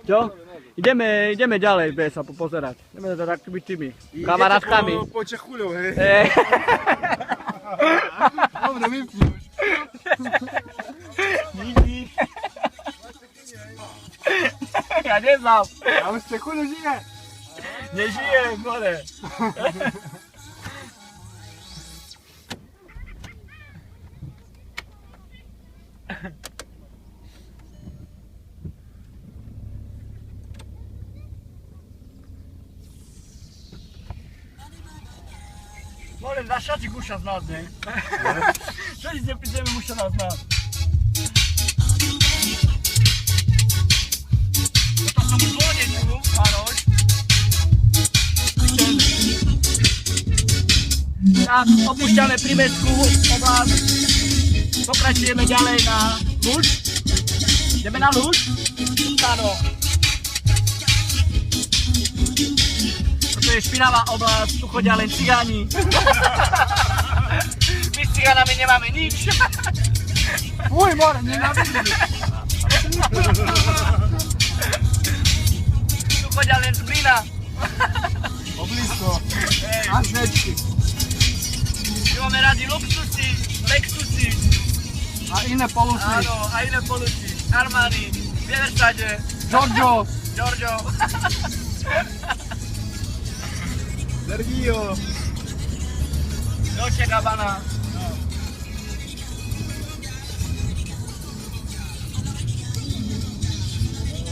Čo? Ideme ďalej, bude sa popozerať. Ideme sa tak byť tými kamarátkami. Po Čechuľov, hej. Dobre, vypni už. Díky. Ja neznám. A už Čechuľu žije. Nežije, more. More, zašaci guša z nás, ne? Čo si nepíšeme muša nás nás? To som už zlodečku, Maroš. Tak, opúšťame Primestskú oblasť. Pokračujeme ďalej na Lúč. Ideme na Lúč? Áno. Toto je špinavá oblasť, tu chodia len cigáni. My s cigánami nemáme nič. Fuj, more, nenávidím. Tu chodia len z mlyna. Oblízko. A značky. My máme radi luxusy, Lexusy. A iné polusy. Áno, a iné polusy. Armani, Versace, Giorgio. Giorgio. Sergio. Dolce Gabbana.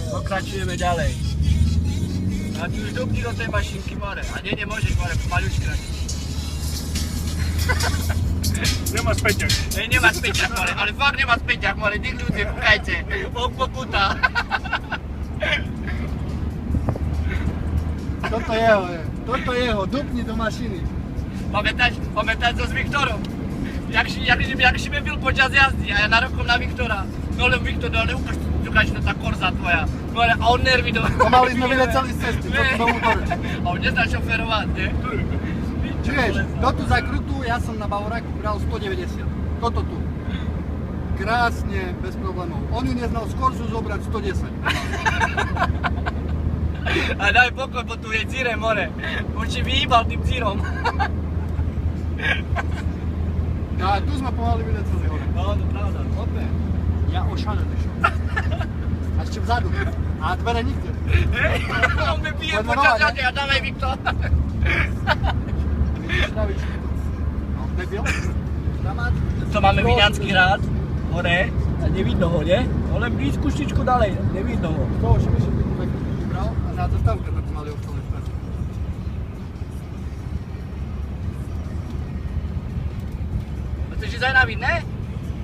Pokračujeme ďalej. A tu už dupni do tej mašinky, more. A nie, nemôžeš, more, pomaľučky radí. Nemáš peťak. Nemáš peťak, more, ale fakt nemáš peťak, more. Nech ľudí, kúkajte. Pokuta. Toto jeho je. Toto jeho. Dupni do mašiny. Pamätáš to s Viktorom? Jak si mi byl počas jazdy a ja narokom na Viktora. No len Viktor, no ale ukáž to tá korza tvoja. No ale a on nervy do... Pomaly sme vylecali z cesty. Toto do motoru. A on nezná šoferovať, ne? Čiže, toto za krutu, ja som na Bavoráku bral 190. Toto tu. Krásne, bez problémov. On ju neznal z Korzu zobrať 110. A daj pokoj, bo tu je círe, more. On si vyhýbal tým círom. A tu sme pomaly vylecali hore. No, to pravda. Ope, ja ošalený šom. A ešte vzadu. A dvere nikde. Hej, on mi pije počas jazdy a dávaj Viktor. Zdravíčky. No, nebyl? Dramát? To máme Víňanský hrad, hore. A nevidno ho, ne? No len blízku štičku ďalej, nevidno ho. Z toho však vybral a na zastávke sme mali ostali vpred. Chceš ísť aj na vid, ne?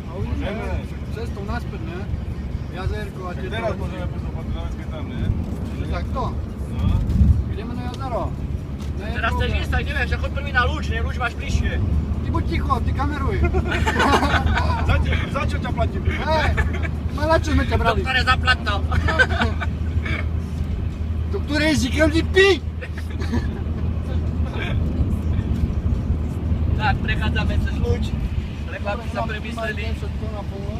A uvidíme, cestou naspäť, ne? Jazerko a tieto... Teraz môžeme poslúchať na vec, keď tam, nie? Takto? No. Ideme na jazero. Teraz chceš ísť, tak neviem, že choď prvý na Lúč, ne? Lúč máš bližšie. Ty buď ticho, ty kameruj. Za čo ťa platím? Hej, ma na čo sme ťa brali? Doktore, zaplatno. Doktore, říkám ti pí! Tak, prechádzame cez Lúč. Lebo aby sa premysleli. Všetko na polo.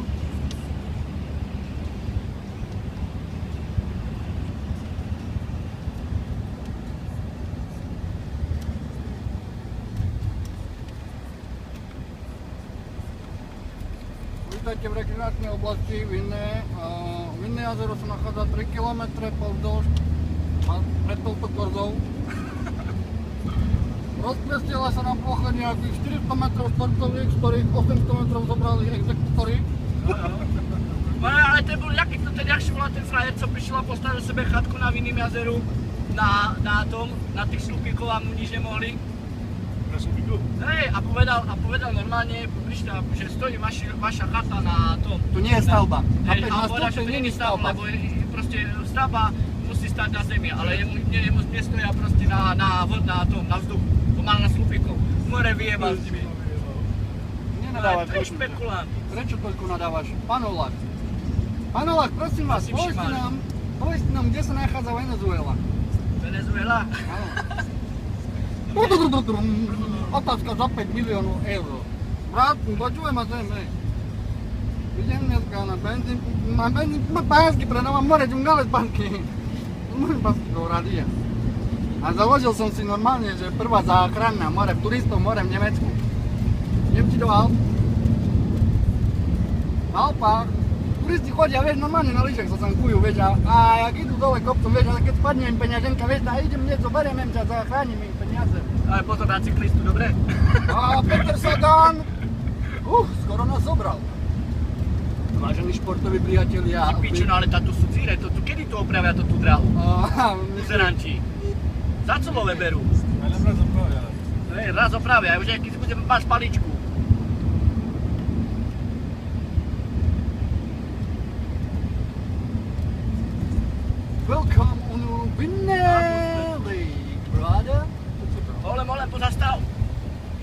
Vítajte v rekreačnej oblasti Vinné. Vinné jazero sa nachádza 3 km povzdĺž pred touto korzou. Rozprestila sa nám plocha nejakých 400 metrov štvorcových, z ktorých 800 metrov zobrali exekutory. Ale to bol jaký to ten, jak si volá ten frajer, co prišiel a postavil sebe chatku na Vinným jazeru na tých slupíkov a mu nič nemohli. Na súbiku? Hej, a povedal normálne, že stojí vaša chata na tom. Tu nie je stavba. Hej, a povedal, že to nie je stavba, lebo proste stavba musí stať na zemi, ale jemu nestoja proste na vzduchu. To mal na slupíkov. More vyjebal s nimi. Nenadávaj, To je špekulant. Prečo toľko nadávaš? Pán Olák. Pán Olák, prosím vás, povedzte nám, kde sa nachádza Venezuela. Venezuela? Otázka za 5 miliónov eur. Brat, počúvaj ma zem, hej. Idem dneska na benzín, mám pásky, predávam more džungale z banky. Môžem pásky do radia. A založil som si normálne, že prvá záchranná more, turistov more v Nemecku. Idem ti do Alp. V Alpách. Turisti chodia, vieš, normálne na lyžach sa sankujú, vieš, a jak idú dole kopcom, vieš, ale keď spadne im peňaženka, vieš, a idem niečo, beriem im ťa, zachránim im peniaze. Ale potom na cyklistu, dobre? A Peter Sagan, skoro nás zobral. Vážení športoví priatelia. Pičo, no ale táto sú dzíre, kedy to opravia tú dráhu? Uzeranti. Za colové berú. Ale raz opravia. Hej, raz opravia, už keď si budeme máš paličku. Welcome on Vinelli, brother. Mole, pozastav.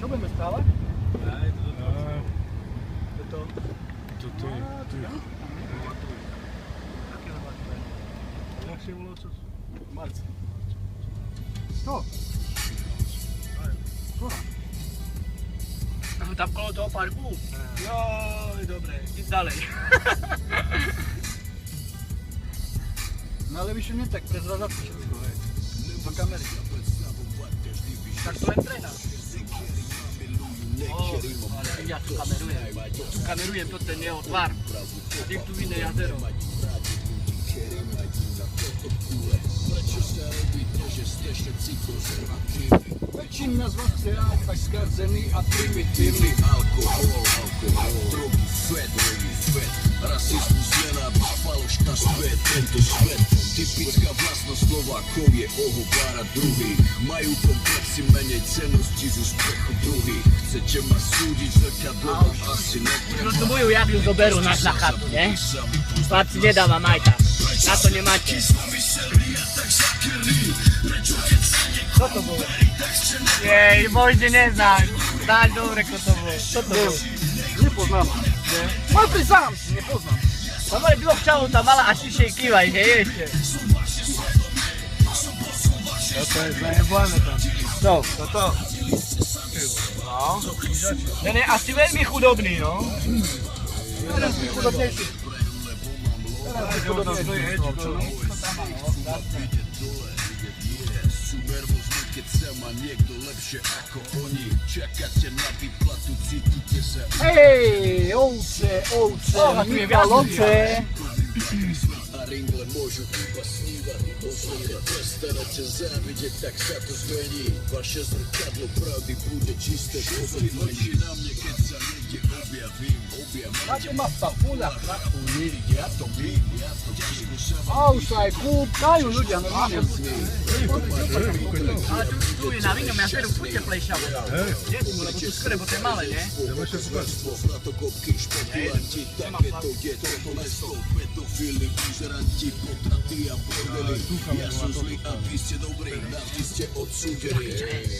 Čo budeme stávať? Tu. Jak się volá čas? Marci. Čo? Tam kolo toho parku? Joj, dobre, íď ďalej. No ale vyššie nie tak prezrazať všetko, hej. Do kamery. Tak to len tréna. Ale ja tu kamerujem, to ten jeho tvar. Tým tu vidne jazero. Čím nás vás chce tak skarzený a primitívny. Alkohol, drogy, fet, rasizmus, nenávisť, falošná svet, tento svet. Typická vlastnosť Slovákov je ohovárať druhých. Majú komplexy, menej cennosti z úspechu druhých. Chcete ma súdiť zrkadlom, asi netreba. No to moju jadlu zoberú nás na chatu, ne? Chlapci, nedávam aj tam. Na to nemáte. Co to bolo? Jej, Vojde neznáš. Dáš dobre, ko to bolo. Co to bolo? Nepoznám. Môj pri sám si nepoznám. Tam mali dvoch čavov tam mala a šišej kývaj, hej, ešte. Toto je zajebané tam. No. Toto. No. Ne, asi veľmi chudobný, no. Jeden si chudobnejší. Keď sa má niekto lepšie ako oni, čakáte na výplatu, cítite sa. Hej, ovce, mývalovce. A ringle môžu iba snívať, ožívať, prestaráte závidieť, tak sa to zmení. Vaše zrkadlo pravdy bude čisté, pozrieť oči na mne, keď sa niekde objavím. Máte ma v papúľach, Ja to vím, a už sa aj kúpkajú ľudia normálne. Ale tu je na vínom jazeru furt teplejšia voda. Lebo tu skôr, bo to je malé, ne? Zlatokopky, špekulanti, takéto je toto mesto. Pedofili, žeranti, potraty a bordely. Ja som zlý a vy ste dobrí, navždy ste odsúdení.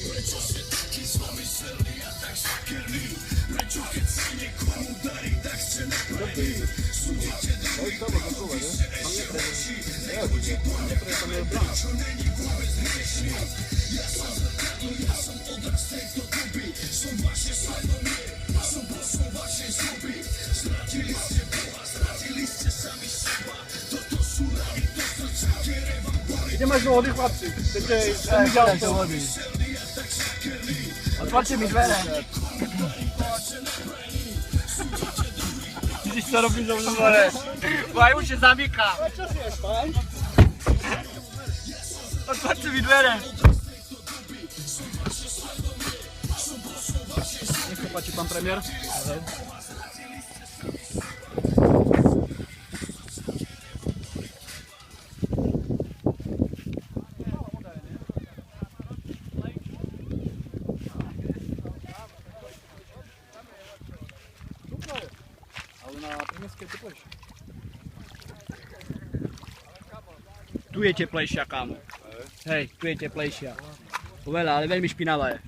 Prečo ste takí zlomyselní a tak zakerní? Prečo keď sa niekomu darí, tak ste nepravdí? Súdite druhých, ste ešte horší. Nechodí po nepravde, prečo není vôbec hriešný? Ja som zrkadlo, ja som odraz tejto doby. Som vaše svedomie, som posom vašej zloby. Zradili ste Boha, zradili ste sami seba. Toto sú rany do srdca, ktoré vám boli. Idem až do vody, chlapci. Chcete ísť ďalej do vody. Otvorte mi dvere. Vidíš, co robíš do vzore? Vaj už je zamyká. Čo si ješ, pán? Otvorte mi dvere. Nech sa páči, pán premiér. Ale na Primeskej je teplejšie. Tu je teplejšia, kámo. Hej, tu je teplejšia. Oveľa, ale veľmi špinavá je.